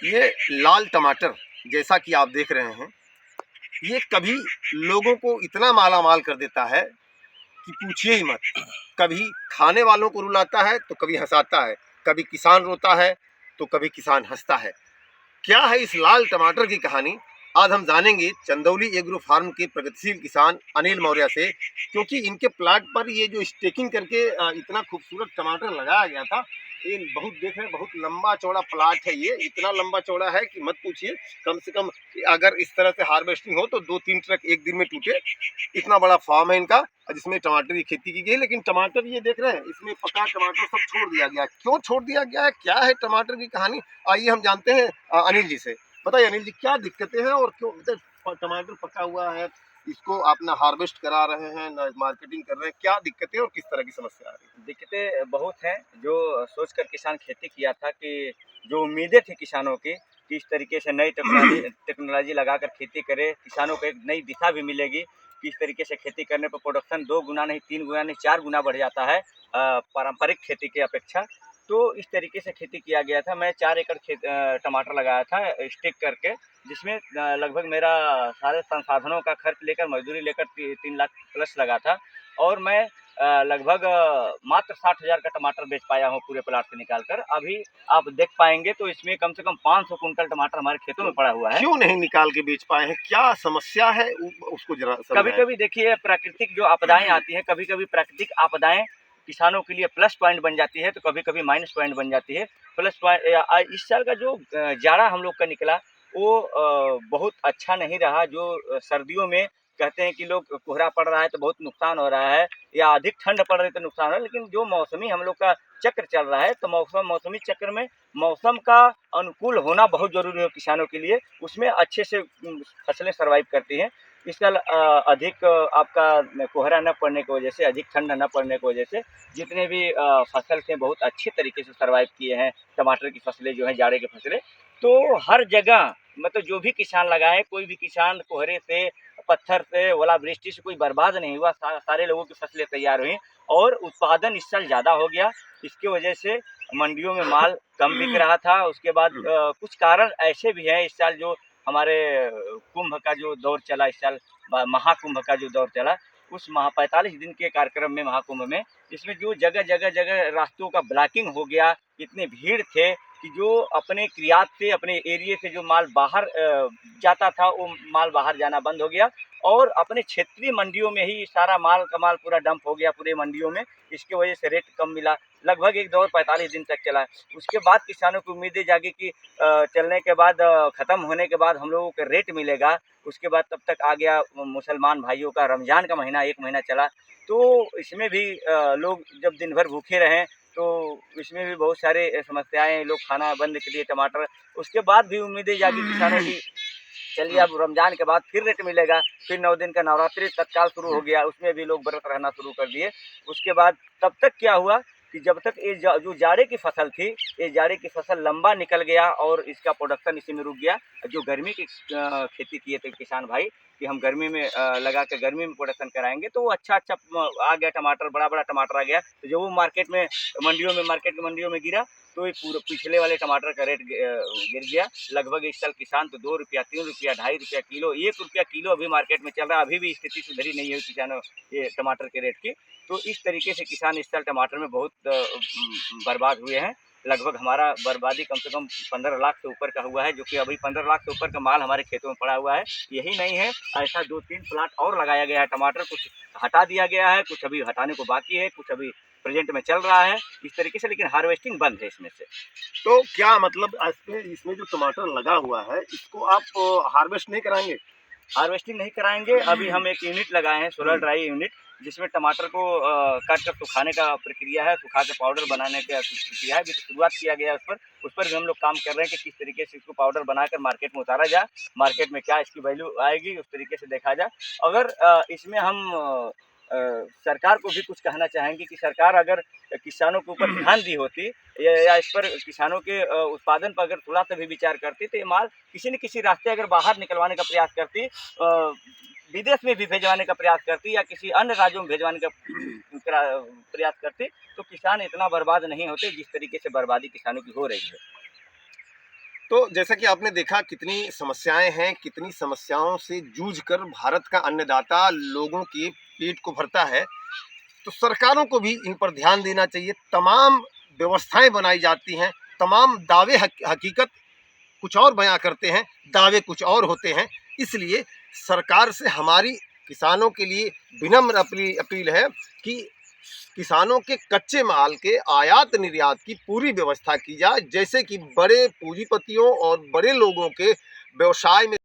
ये लाल टमाटर जैसा कि आप देख रहे हैं, ये कभी लोगों को इतना मालामाल कर देता है कि पूछिए ही मत। कभी खाने वालों को रुलाता है तो कभी हंसाता है, कभी किसान रोता है तो कभी किसान हंसता है। क्या है इस लाल टमाटर की कहानी, आज हम जानेंगे चंदौली एग्रो फार्म के प्रगतिशील किसान अनिल मौर्य से। क्योंकि इनके प्लाट पर ये जो स्टेकिंग करके इतना खूबसूरत टमाटर लगाया गया था, ये बहुत देख रहे हैं, बहुत लंबा चौड़ा प्लाट है। ये इतना लंबा चौड़ा है कि मत पूछिए। कम से कम अगर इस तरह से हार्वेस्टिंग हो तो 2-3 ट्रक एक दिन में टूटे, इतना बड़ा फार्म है इनका जिसमें टमाटर की खेती की गई। लेकिन टमाटर ये देख रहे हैं, इसमें पका टमाटर सब छोड़ दिया गया। क्यों छोड़ दिया गया है, क्या है टमाटर की कहानी, आइए हम जानते हैं अनिल जी से। बताइए अनिल जी, क्या दिक्कतें हैं और क्यों टमाटर पका हुआ है, इसको आप ना हार्वेस्ट करा रहे हैं ना मार्केटिंग कर रहे हैं, क्या दिक्कतें और किस तरह की समस्या आ रही है? दिक्कतें बहुत हैं। जो सोचकर किसान खेती किया था कि जो उम्मीदें थी किसानों की कि इस तरीके से नई टेक्नोलॉजी लगाकर खेती करे, किसानों को एक नई दिशा भी मिलेगी कि इस तरीके से खेती करने पर प्रोडक्शन 2 गुना नहीं, 3 गुना नहीं, 4 गुना बढ़ जाता है पारंपरिक खेती की अपेक्षा। तो इस तरीके से खेती किया गया था। मैं 4 एकड़ टमाटर लगाया था स्टिक करके, जिसमें लगभग मेरा सारे संसाधनों का खर्च लेकर, मजदूरी लेकर 3 लाख प्लस लगा था। और मैं लगभग मात्र 60,000 का टमाटर बेच पाया हूँ पूरे प्लाट से निकाल कर। अभी आप देख पाएंगे तो इसमें कम से कम 500 कुंटल टमाटर हमारे खेतों में पड़ा हुआ है। क्यों नहीं निकाल के बेच पाए हैं, क्या समस्या है, उसको जरा कभी समझाएं। कभी देखिए प्राकृतिक जो आपदाएं आती हैं, कभी कभी प्राकृतिक आपदाएं किसानों के लिए प्लस पॉइंट बन जाती है, तो कभी कभी माइनस पॉइंट बन जाती है। प्लस पॉइंट इस साल का जो जाड़ा हम लोग का निकला वो बहुत अच्छा नहीं रहा। जो सर्दियों में कहते हैं कि लोग कोहरा पड़ रहा है तो बहुत नुकसान हो रहा है, या अधिक ठंड पड़ रही तो नुकसान हो रहा है, लेकिन जो मौसमी हम लोग का चक्र चल रहा है, तो मौसमी चक्र में मौसम का अनुकूल होना बहुत जरूरी है किसानों के लिए। उसमें अच्छे से फसलें सर्वाइव करती हैं। इस साल अधिक आपका कोहरा न पड़ने की वजह से, अधिक ठंड न पड़ने की वजह से जितने भी फसल थे बहुत अच्छे तरीके से सर्वाइव किए हैं। टमाटर की फसलें जो हैं, जाड़े की फसलें, तो हर जगह मतलब जो भी किसान लगाए, कोई भी किसान कोहरे से, पत्थर से, ओलावृष्टि से कोई बर्बाद नहीं हुआ। सारे लोगों की फसलें तैयार हुई और उत्पादन इस साल ज़्यादा हो गया। इसकी वजह से मंडियों में माल कम बिक रहा था। उसके बाद कुछ कारण ऐसे भी हैं इस साल, जो हमारे कुंभ का जो दौर चला इस साल, महाकुंभ का जो दौर चला, उस 45 दिन के कार्यक्रम में, महाकुंभ में, इसमें जो जगह जगह जगह रास्तों का ब्लॉकिंग हो गया, इतनी भीड़ थे कि जो अपने क्रियात से, अपने एरिए से जो माल बाहर जाता था, वो माल बाहर जाना बंद हो गया और अपने क्षेत्रीय मंडियों में ही सारा माल का माल पूरा डंप हो गया पूरे मंडियों में। इसकी वजह से रेट कम मिला। लगभग एक दौर 45 दिन तक चला। उसके बाद किसानों की उम्मीदें जागी कि चलने के बाद, ख़त्म होने के बाद हम लोगों को रेट मिलेगा। उसके बाद तब तक आ गया मुसलमान भाइयों का रमज़ान का महीना, 1 महीना चला। तो इसमें भी लोग जब दिन भर भूखे रहें तो इसमें भी बहुत सारे समस्याएँ, लोग खाना बंद कर दिए टमाटर। उसके बाद भी उम्मीदें जागी किसानों की, चलिए अब रमज़ान के बाद फिर रेट मिलेगा। फिर 9 दिन का नवरात्रि तत्काल शुरू हो गया, उसमें भी लोग व्रत रहना शुरू कर दिए। उसके बाद तब तक क्या हुआ कि जब तक ये जो जाड़े की फसल थी, ये जाड़े की फसल लंबा निकल गया और इसका प्रोडक्शन इसी में रुक गया। जो गर्मी की खेती किए थे किसान भाई कि हम गर्मी में लगा के गर्मी में प्रोडक्शन कराएँगे, तो वो अच्छा आ गया टमाटर, बड़ा-बड़ा टमाटर आ गया। तो जब वो मार्केट में मंडियों में गिरा, तो ये पूरे पिछले वाले टमाटर का रेट गिर गया। लगभग इस साल किसान तो ₹2, ₹3, ₹2.5 किलो, ₹1 किलो अभी मार्केट में चल रहा है। अभी भी स्थिति सुधरी नहीं है किसानों ये टमाटर के रेट की। तो इस तरीके से किसान इस साल टमाटर में बहुत बर्बाद हुए हैं। लगभग हमारा बर्बादी कम से कम 15 लाख से ऊपर का हुआ है, जो कि अभी 15 लाख से ऊपर का माल हमारे खेतों में पड़ा हुआ है। यही नहीं है, ऐसा 2-3 प्लाट और लगाया गया है टमाटर, कुछ हटा दिया गया है, कुछ अभी हटाने को बाकी है, कुछ अभी प्रेजेंट में चल रहा है इस तरीके से, लेकिन हार्वेस्टिंग बंद है इसमें से। तो क्या मतलब इसमें जो टमाटर लगा हुआ है, इसको आप हार्वेस्ट नहीं कराएंगे? हार्वेस्टिंग नहीं कराएंगे। अभी हम एक यूनिट लगाए हैं, सोलर ड्राई यूनिट, जिसमें टमाटर को काट कर सुखाने का प्रक्रिया है, सुखा के पाउडर बनाने का प्रक्रिया है। अभी तो शुरुआत किया गया है उस पर भी हम लोग काम कर रहे हैं कि किस तरीके से इसको पाउडर बनाकर मार्केट में उतारा जाए, मार्केट में क्या इसकी वैल्यू आएगी, उस तरीके से देखा जाए। अगर इसमें हम सरकार को भी कुछ कहना चाहेंगे कि सरकार अगर किसानों के ऊपर ध्यान दी होती, या इस पर किसानों के उत्पादन पर अगर थोड़ा सा भी विचार करती, तो ये माल किसी न किसी रास्ते अगर बाहर निकलवाने का प्रयास करती, विदेश में भी भेजवाने का प्रयास करती, या किसी अन्य राज्यों में भेजवाने का प्रयास करती, तो किसान इतना बर्बाद नहीं होते जिस तरीके से बर्बादी किसानों की हो रही है। तो जैसा कि आपने देखा कितनी समस्याएं हैं, कितनी समस्याओं से जूझकर भारत का अन्नदाता लोगों के पेट को भरता है। तो सरकारों को भी इन पर ध्यान देना चाहिए। तमाम व्यवस्थाएं बनाई जाती हैं, तमाम दावे हकीकत कुछ और बयां करते हैं, दावे कुछ और होते हैं। इसलिए सरकार से हमारी किसानों के लिए विनम्र अपील है कि किसानों के कच्चे माल के आयात निर्यात की पूरी व्यवस्था की जाए, जैसे कि बड़े पूंजीपतियों और बड़े लोगों के व्यवसाय में